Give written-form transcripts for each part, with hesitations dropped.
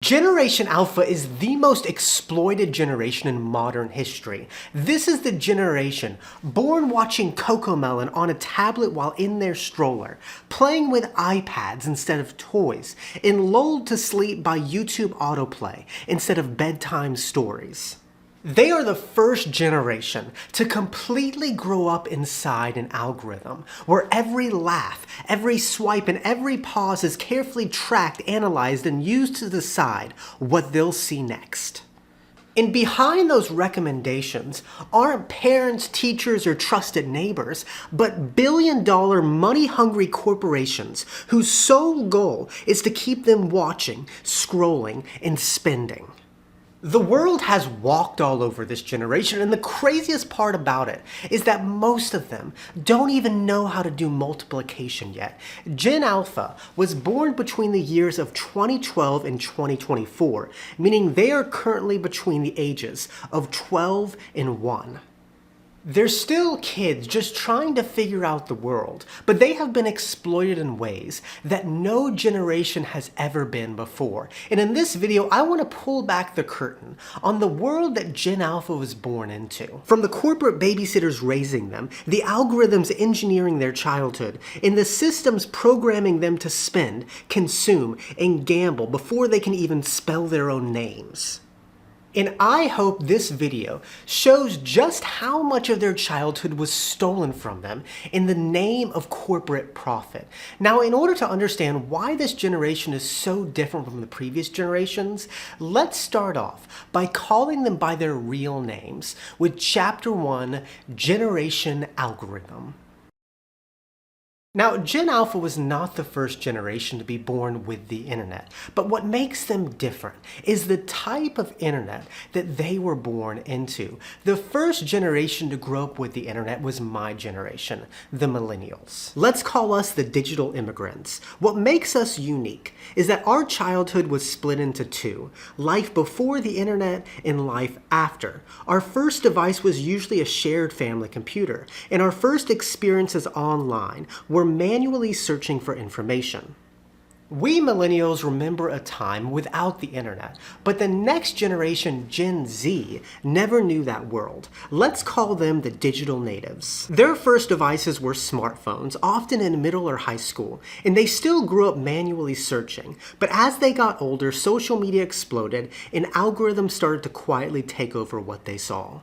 Generation Alpha is the most exploited generation in modern history. This is the generation born watching Cocomelon on a tablet while in their stroller, playing with iPads instead of toys, and lulled to sleep by YouTube autoplay instead of bedtime stories. They are the first generation to completely grow up inside an algorithm where every laugh, every swipe, and every pause is carefully tracked, analyzed, and used to decide what they'll see next. And behind those recommendations aren't parents, teachers, or trusted neighbors, but billion-dollar money-hungry corporations whose sole goal is to keep them watching, scrolling, and spending. The world has walked all over this generation, and the craziest part about it is that most of them don't even know how to do multiplication yet. Gen Alpha was born between the years of 2012 and 2024, meaning they are currently between the ages of 12 and 1. They're still kids just trying to figure out the world, but they have been exploited in ways that no generation has ever been before. And in this video, I want to pull back the curtain on the world that Gen Alpha was born into. From the corporate babysitters raising them, the algorithms engineering their childhood, and the systems programming them to spend, consume, and gamble before they can even spell their own names. And I hope this video shows just how much of their childhood was stolen from them in the name of corporate profit. Now, in order to understand why this generation is so different from the previous generations, let's start off by calling them by their real names with Chapter 1, Generation Algorithm. Now, Gen Alpha was not the first generation to be born with the internet, but what makes them different is the type of internet that they were born into. The first generation to grow up with the internet was my generation, the millennials. Let's call us the digital immigrants. What makes us unique is that our childhood was split into two: life before the internet and life after. Our first device was usually a shared family computer, and our first experiences online were manually searching for information. We millennials remember a time without the internet, but the next generation, Gen Z, never knew that world. Let's call them the digital natives. Their first devices were smartphones, often in middle or high school, and they still grew up manually searching. But as they got older, social media exploded, and algorithms started to quietly take over what they saw.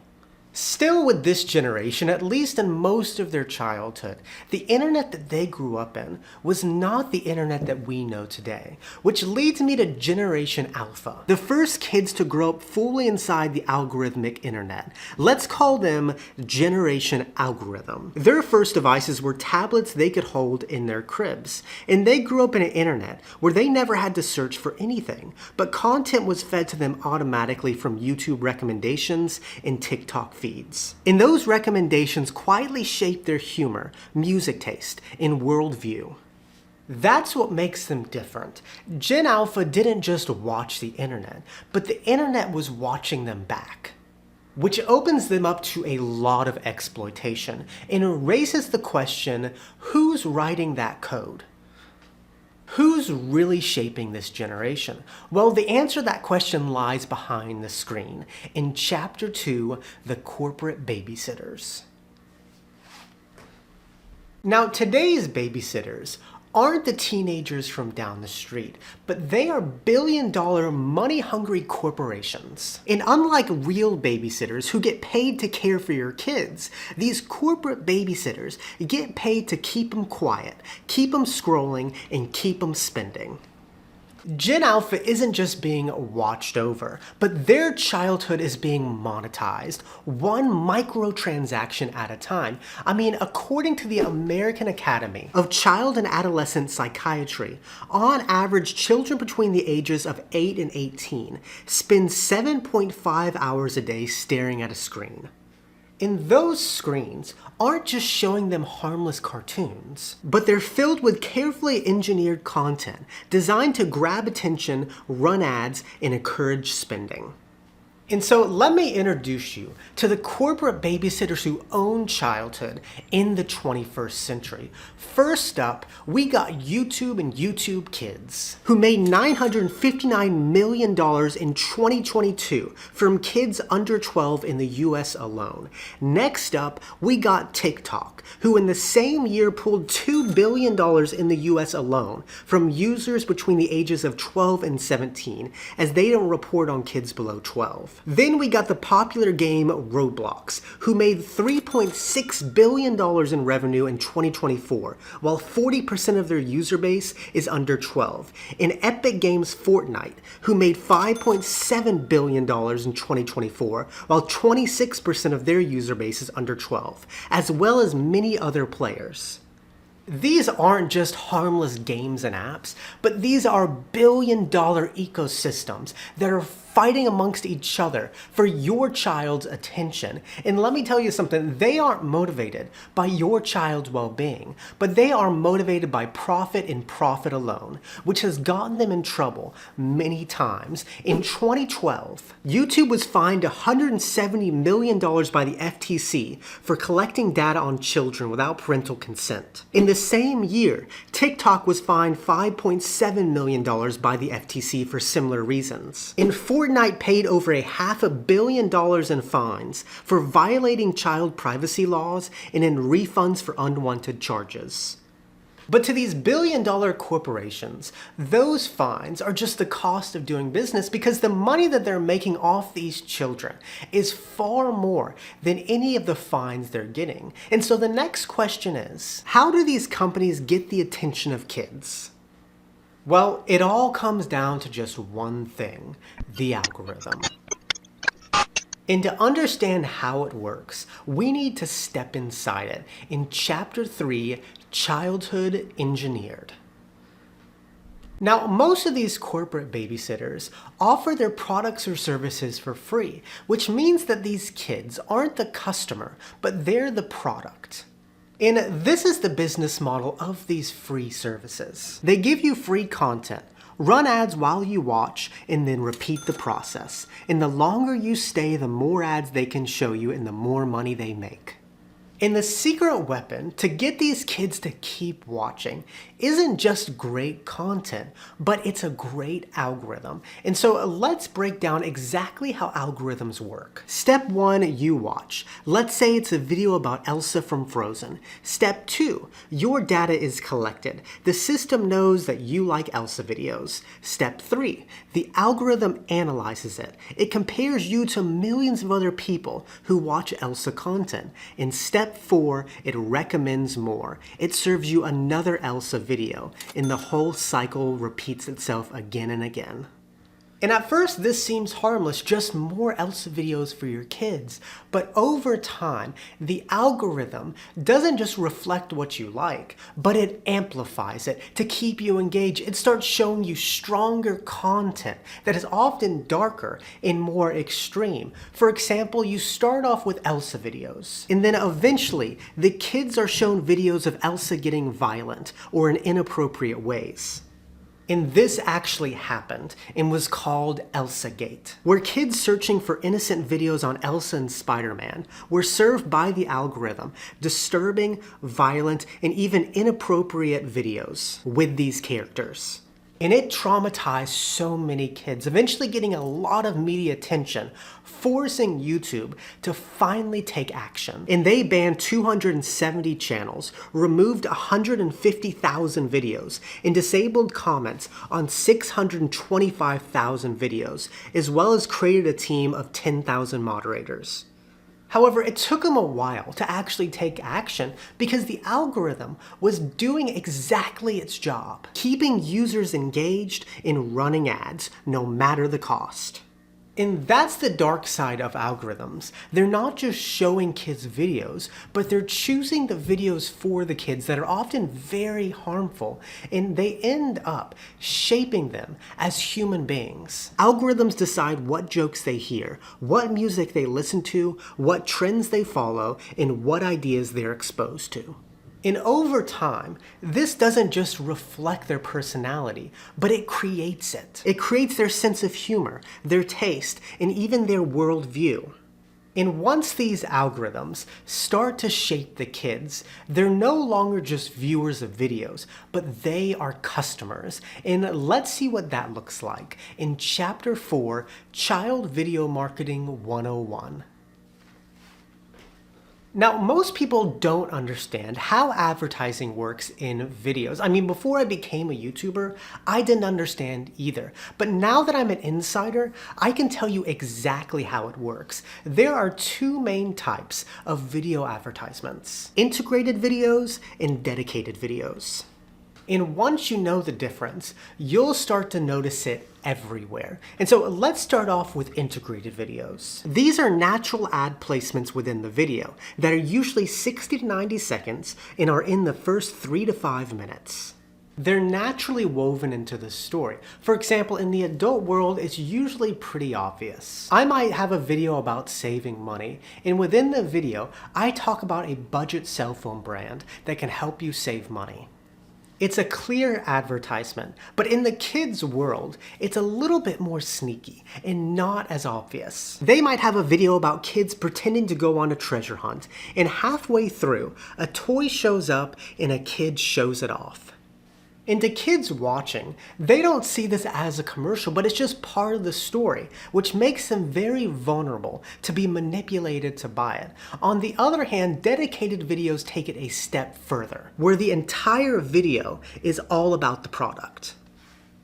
Still with this generation, at least in most of their childhood, the internet that they grew up in was not the internet that we know today, which leads me to Generation Alpha, the first kids to grow up fully inside the algorithmic internet. Let's call them Generation Algorithm. Their first devices were tablets they could hold in their cribs, and they grew up in an internet where they never had to search for anything, but content was fed to them automatically from YouTube recommendations and TikTok feeds. And those recommendations quietly shaped their humor, music taste, and worldview. That's what makes them different. Gen Alpha didn't just watch the internet, but the internet was watching them back, which opens them up to a lot of exploitation and raises the question, who's writing that code? Who's really shaping this generation? Well, the answer to that question lies behind the screen in Chapter 2, The Corporate Babysitters. Now, today's babysitters aren't the teenagers from down the street, but they are billion-dollar, money-hungry corporations. And unlike real babysitters who get paid to care for your kids, these corporate babysitters get paid to keep them quiet, keep them scrolling, and keep them spending. Gen Alpha isn't just being watched over, but their childhood is being monetized, one microtransaction at a time. I mean, according to the American Academy of Child and Adolescent Psychiatry, on average, children between the ages of 8 and 18 spend 7.5 hours a day staring at a screen. And those screens aren't just showing them harmless cartoons, but they're filled with carefully engineered content designed to grab attention, run ads, and encourage spending. And so let me introduce you to the corporate babysitters who own childhood in the 21st century. First up, we got YouTube and YouTube Kids, who made $959 million in 2022 from kids under 12 in the US alone. Next up, we got TikTok, who in the same year pulled $2 billion in the US alone from users between the ages of 12 and 17, as they don't report on kids below 12. Then we got the popular game Roblox, who made $3.6 billion in revenue in 2024, while 40% of their user base is under 12. And Epic Games Fortnite, who made $5.7 billion in 2024, while 26% of their user base is under 12, as well as many other players. These aren't just harmless games and apps, but these are billion-dollar ecosystems that are fighting amongst each other for your child's attention. And let me tell you something, they aren't motivated by your child's well-being, but they are motivated by profit and profit alone, which has gotten them in trouble many times. In 2012, YouTube was fined $170 million by the FTC for collecting data on children without parental consent. In the same year, TikTok was fined $5.7 million by the FTC for similar reasons. In Fortnite paid over $500 million in fines for violating child privacy laws and in refunds for unwanted charges. But to these billion-dollar corporations, those fines are just the cost of doing business, because the money that they're making off these children is far more than any of the fines they're getting. And so the next question is, how do these companies get the attention of kids? Well, it all comes down to just one thing: the algorithm. And to understand how it works, we need to step inside it in Chapter 3, Childhood Engineered. Now, most of these corporate babysitters offer their products or services for free, which means that these kids aren't the customer, but they're the product. And this is the business model of these free services. They give you free content, run ads while you watch, and then repeat the process. And the longer you stay, the more ads they can show you and the more money they make. And the secret weapon to get these kids to keep watching isn't just great content, but it's a great algorithm. And so let's break down exactly how algorithms work. Step 1, you watch. Let's say it's a video about Elsa from Frozen. Step 2, your data is collected. The system knows that you like Elsa videos. Step 3, the algorithm analyzes it. It compares you to millions of other people who watch Elsa content. And Step 4, it recommends more. It serves you another Elsa video, and the whole cycle repeats itself again and again. And at first, this seems harmless, just more Elsa videos for your kids. But over time, the algorithm doesn't just reflect what you like, but it amplifies it to keep you engaged. It starts showing you stronger content that is often darker and more extreme. For example, you start off with Elsa videos, and then eventually, the kids are shown videos of Elsa getting violent or in inappropriate ways. And this actually happened and was called ElsaGate, where kids searching for innocent videos on Elsa and Spider-Man were served by the algorithm disturbing, violent, and even inappropriate videos with these characters. And it traumatized so many kids, eventually getting a lot of media attention, forcing YouTube to finally take action. And they banned 270 channels, removed 150,000 videos, and disabled comments on 625,000 videos, as well as created a team of 10,000 moderators. However, it took them a while to actually take action because the algorithm was doing exactly its job, keeping users engaged in running ads, no matter the cost. And that's the dark side of algorithms. They're not just showing kids videos, but they're choosing the videos for the kids that are often very harmful, and they end up shaping them as human beings. Algorithms decide what jokes they hear, what music they listen to, what trends they follow, and what ideas they're exposed to. And over time, this doesn't just reflect their personality, but it creates it. It creates their sense of humor, their taste, and even their worldview. And once these algorithms start to shape the kids, they're no longer just viewers of videos, but they are customers. And let's see what that looks like in Chapter 4, Child Video Marketing 101. Now, most people don't understand how advertising works in videos. I mean, before I became a YouTuber, I didn't understand either. But now that I'm an insider, I can tell you exactly how it works. There are two main types of video advertisements: integrated videos and dedicated videos. And once you know the difference, you'll start to notice it everywhere. And so let's start off with integrated videos. These are natural ad placements within the video that are usually 60 to 90 seconds and are in the first 3 to 5 minutes. They're naturally woven into the story. For example, in the adult world, it's usually pretty obvious. I might have a video about saving money, and within the video, I talk about a budget cell phone brand that can help you save money. It's a clear advertisement, but in the kids' world, it's a little bit more sneaky and not as obvious. They might have a video about kids pretending to go on a treasure hunt, and halfway through, a toy shows up and a kid shows it off. And to kids watching, they don't see this as a commercial, but it's just part of the story, which makes them very vulnerable to be manipulated to buy it. On the other hand, dedicated videos take it a step further, where the entire video is all about the product.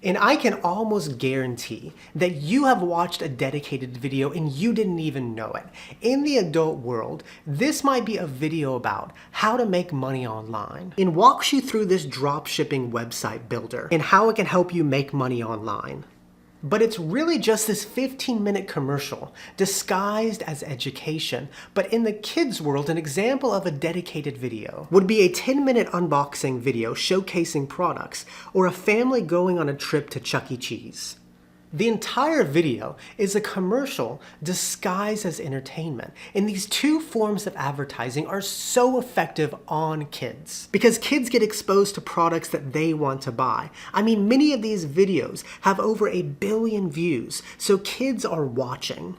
And I can almost guarantee that you have watched a dedicated video and you didn't even know it. In the adult world, this might be a video about how to make money online and walks you through this dropshipping website builder and how it can help you make money online. But it's really just this 15-minute commercial disguised as education. But in the kids' world, an example of a dedicated video would be a 10-minute unboxing video showcasing products, or a family going on a trip to Chuck E. Cheese. The entire video is a commercial disguised as entertainment, and these two forms of advertising are so effective on kids because kids get exposed to products that they want to buy. I mean, many of these videos have over 1 billion views, so kids are watching.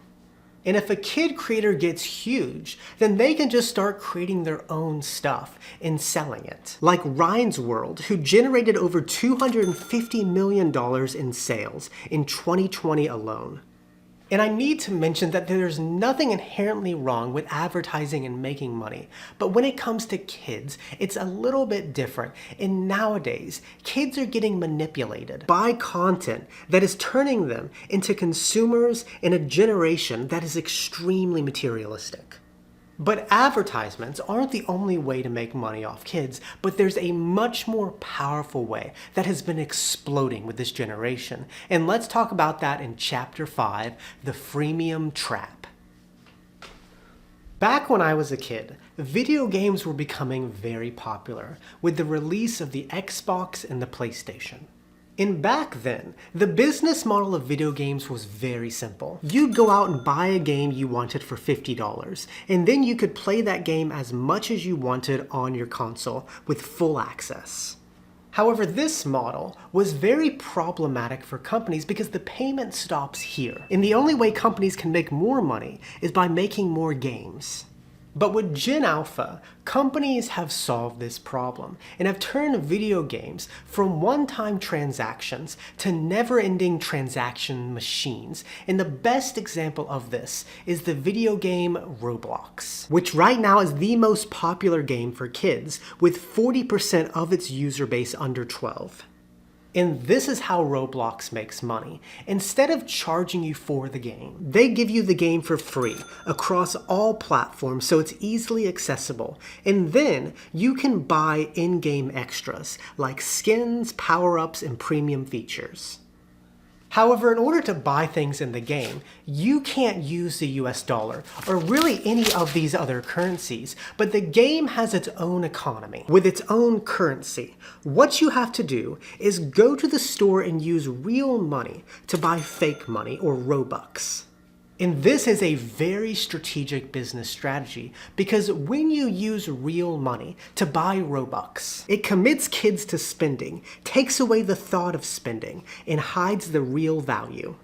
And if a kid creator gets huge, then they can just start creating their own stuff and selling it. Like Ryan's World, who generated over $250 million in sales in 2020 alone. And I need to mention that there's nothing inherently wrong with advertising and making money. But when it comes to kids, it's a little bit different. And nowadays, kids are getting manipulated by content that is turning them into consumers in a generation that is extremely materialistic. But advertisements aren't the only way to make money off kids, but there's a much more powerful way that has been exploding with this generation. And let's talk about that in Chapter 5, the Freemium Trap. Back when I was a kid, video games were becoming very popular with the release of the Xbox and the PlayStation. And back then, the business model of video games was very simple. You'd go out and buy a game you wanted for $50, and then you could play that game as much as you wanted on your console with full access. However, this model was very problematic for companies because the payment stops here. And the only way companies can make more money is by making more games. But with Gen Alpha, companies have solved this problem and have turned video games from one-time transactions to never-ending transaction machines. And the best example of this is the video game Roblox, which right now is the most popular game for kids, with 40% of its user base under 12. And this is how Roblox makes money. Instead of charging you for the game, they give you the game for free across all platforms so it's easily accessible. And then you can buy in-game extras like skins, power-ups, and premium features. However, in order to buy things in the game, you can't use the US dollar or really any of these other currencies, but the game has its own economy with its own currency. What you have to do is go to the store and use real money to buy fake money or Robux. And this is a very strategic business strategy because when you use real money to buy Robux, it commits kids to spending, takes away the thought of spending, and hides the real value.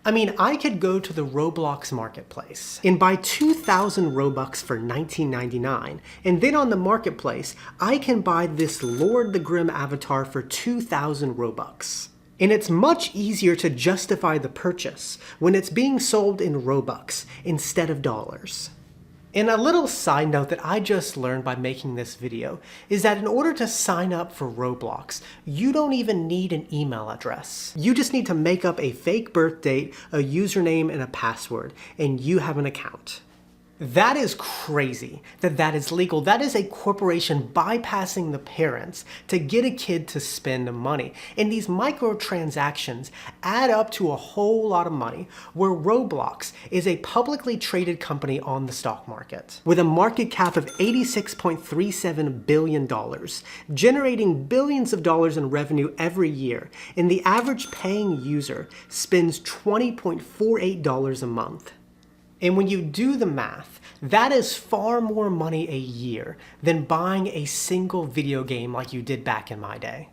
I mean, I could go to the Roblox marketplace and buy 2,000 Robux for $19.99, and then on the marketplace, I can buy this Lord the Grim avatar for 2,000 Robux. And it's much easier to justify the purchase when it's being sold in Robux instead of dollars. And a little side note that I just learned by making this video is that in order to sign up for Roblox, you don't even need an email address. You just need to make up a fake birth date, a username, and a password, and you have an account. That is crazy that is legal. That is a corporation bypassing the parents to get a kid to spend money. And these microtransactions add up to a whole lot of money, where Roblox is a publicly traded company on the stock market with a market cap of $86.37 billion, generating billions of dollars in revenue every year. And the average paying user spends $20.48 a month. And when you do the math, that is far more money a year than buying a single video game like you did back in my day.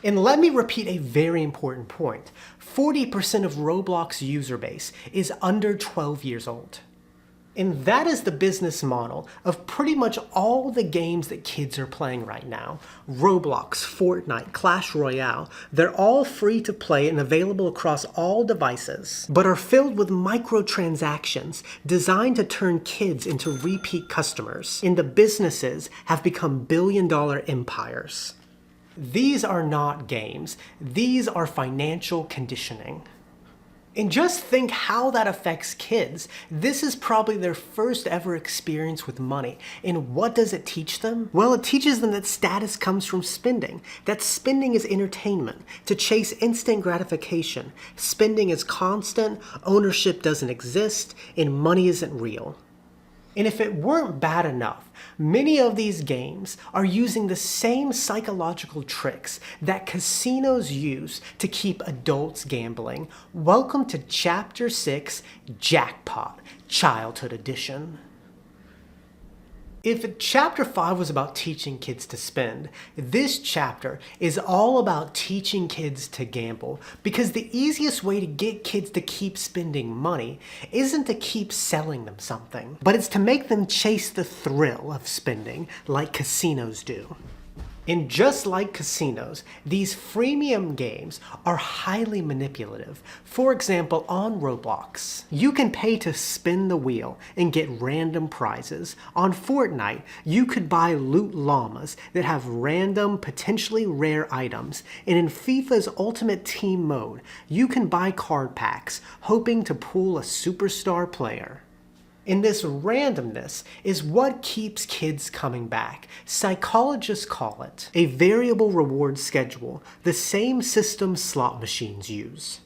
And let me repeat a very important point. 40% of Roblox user base is under 12 years old. And that is the business model of pretty much all the games that kids are playing right now. Roblox, Fortnite, Clash Royale, they're all free to play and available across all devices, but are filled with microtransactions designed to turn kids into repeat customers. And the businesses have become billion-dollar empires. These are not games. These are financial conditioning. And just think how that affects kids. This is probably their first ever experience with money. And what does it teach them? Well, it teaches them that status comes from spending, that spending is entertainment, to chase instant gratification. Spending is constant, ownership doesn't exist, and money isn't real. And if it weren't bad enough, many of these games are using the same psychological tricks that casinos use to keep adults gambling. Welcome to Chapter 6, Jackpot, Childhood Edition. If Chapter 5 was about teaching kids to spend, this chapter is all about teaching kids to gamble, because the easiest way to get kids to keep spending money isn't to keep selling them something, but it's to make them chase the thrill of spending like casinos do. And just like casinos, these freemium games are highly manipulative. For example, on Roblox, you can pay to spin the wheel and get random prizes. On Fortnite, you could buy loot llamas that have random, potentially rare items. And in FIFA's Ultimate Team mode, you can buy card packs, hoping to pull a superstar player. And this randomness is what keeps kids coming back. Psychologists call it a variable reward schedule, the same system slot machines use.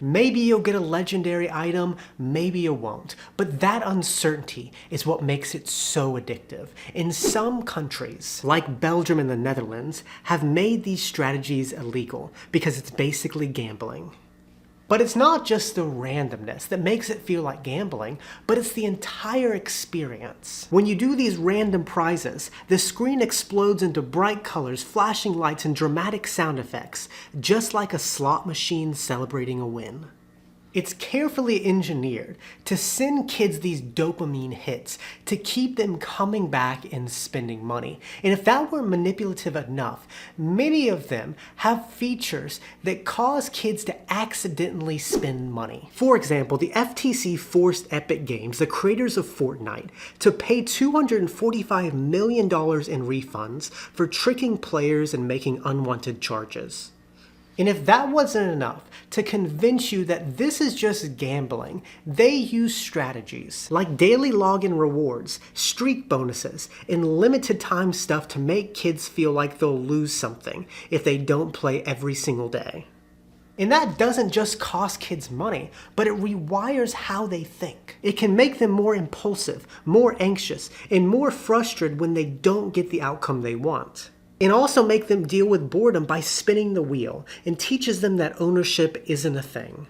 Maybe you'll get a legendary item, maybe you won't, but that uncertainty is what makes it so addictive. In some countries, like Belgium and the Netherlands, have made these strategies illegal because it's basically gambling. But it's not just the randomness that makes it feel like gambling, but it's the entire experience. When you do these random prizes, the screen explodes into bright colors, flashing lights, and dramatic sound effects, just like a slot machine celebrating a win. It's carefully engineered to send kids these dopamine hits to keep them coming back and spending money. And if that weren't manipulative enough, many of them have features that cause kids to accidentally spend money. For example, the FTC forced Epic Games, the creators of Fortnite, to pay $245 million in refunds for tricking players and making unwanted charges. And if that wasn't enough to convince you that this is just gambling, they use strategies like daily login rewards, streak bonuses, and limited time stuff to make kids feel like they'll lose something if they don't play every single day. And that doesn't just cost kids money, but it rewires how they think. It can make them more impulsive, more anxious, and more frustrated when they don't get the outcome they want. And also make them deal with boredom by spinning the wheel, and teaches them that ownership isn't a thing.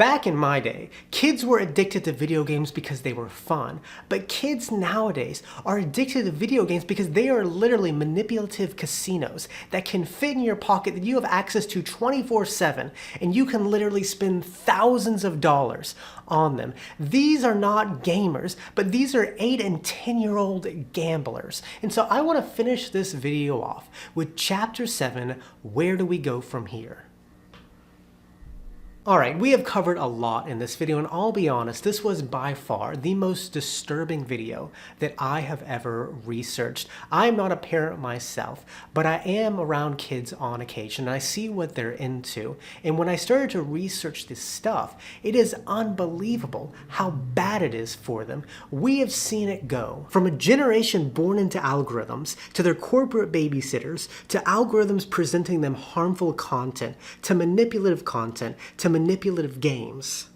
Back in my day, kids were addicted to video games because they were fun, but kids nowadays are addicted to video games because they are literally manipulative casinos that can fit in your pocket that you have access to 24/7, and you can literally spend thousands of dollars on them. These are not gamers, but these are 8 and 10-year-old gamblers. And so I want to finish this video off with Chapter 7, Where Do We Go From Here? Alright, we have covered a lot in this video, and I'll be honest, this was by far the most disturbing video that I have ever researched. I'm not a parent myself, but I am around kids on occasion, and I see what they're into. And when I started to research this stuff, it is unbelievable how bad it is for them. We have seen it go from a generation born into algorithms, to their corporate babysitters, to algorithms presenting them harmful content, to manipulative content, to manipulative games.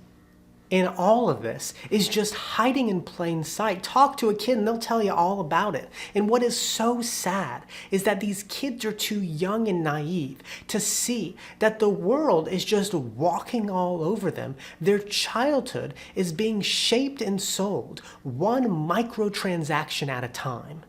And all of this is just hiding in plain sight. Talk to a kid and they'll tell you all about it. And what is so sad is that these kids are too young and naive to see that the world is just walking all over them. Their childhood is being shaped and sold one microtransaction at a time.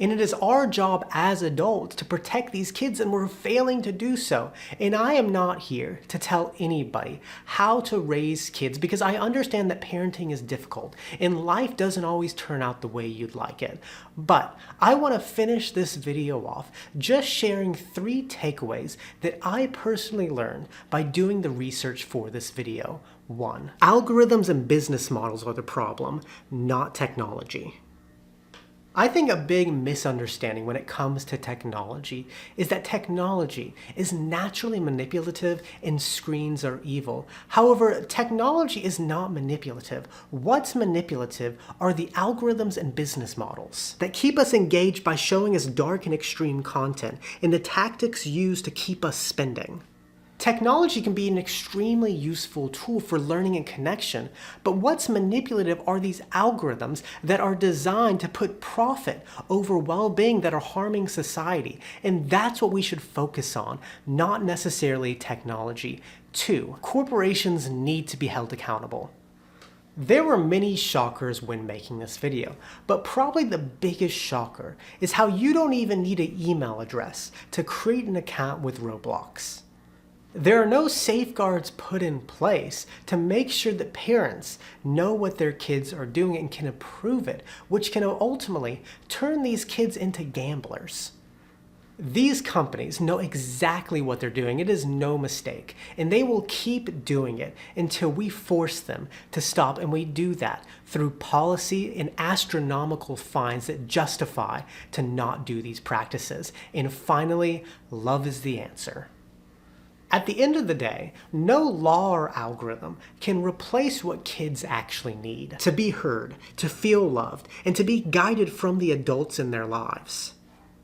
And it is our job as adults to protect these kids, and we're failing to do so. And I am not here to tell anybody how to raise kids, because I understand that parenting is difficult and life doesn't always turn out the way you'd like it. But I want to finish this video off just sharing 3 takeaways that I personally learned by doing the research for this video. 1. Algorithms and business models are the problem, not technology. I think a big misunderstanding when it comes to technology is that technology is naturally manipulative and screens are evil. However, technology is not manipulative. What's manipulative are the algorithms and business models that keep us engaged by showing us dark and extreme content, and the tactics used to keep us spending. Technology can be an extremely useful tool for learning and connection, but what's manipulative are these algorithms that are designed to put profit over well-being that are harming society, and that's what we should focus on, not necessarily technology. 2. Corporations need to be held accountable. There were many shockers when making this video, but probably the biggest shocker is how you don't even need an email address to create an account with Roblox. There are no safeguards put in place to make sure that parents know what their kids are doing and can approve it, which can ultimately turn these kids into gamblers. These companies know exactly what they're doing. It is no mistake, and they will keep doing it until we force them to stop, and we do that through policy and astronomical fines that justify to not do these practices. And finally, love is the answer. At the end of the day, no law or algorithm can replace what kids actually need: to be heard, to feel loved, and to be guided from the adults in their lives.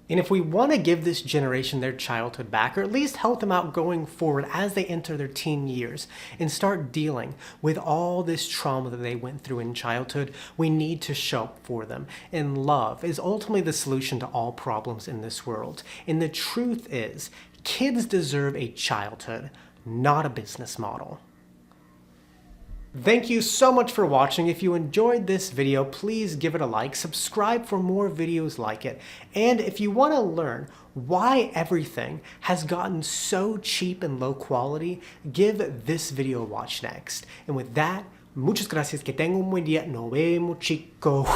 And if we want to give this generation their childhood back, or at least help them out going forward as they enter their teen years and start dealing with all this trauma that they went through in childhood, we need to show up for them. And love is ultimately the solution to all problems in this world. And the truth is, kids deserve a childhood, not a business model. Thank you so much for watching. If you enjoyed this video, please give it a like, subscribe for more videos like it, and if you want to learn why everything has gotten so cheap and low quality, give this video a watch next. And with that, muchas gracias, que tengan un buen día, nos vemos chicos.